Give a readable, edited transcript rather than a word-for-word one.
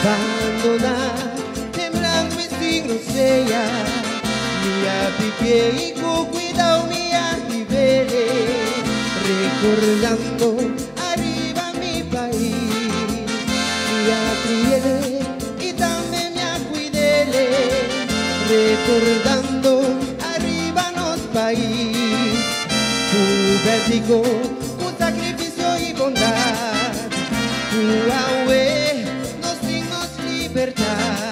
abandonar, temblando e sin grosella, minha piquei com cuidado, minha ribele, recordando arriba mi país, minha criele e também minha cuidele, recordando arriba nos país, tu vértigo, o sacrifício e bondade, tu auê, nos signos libertar.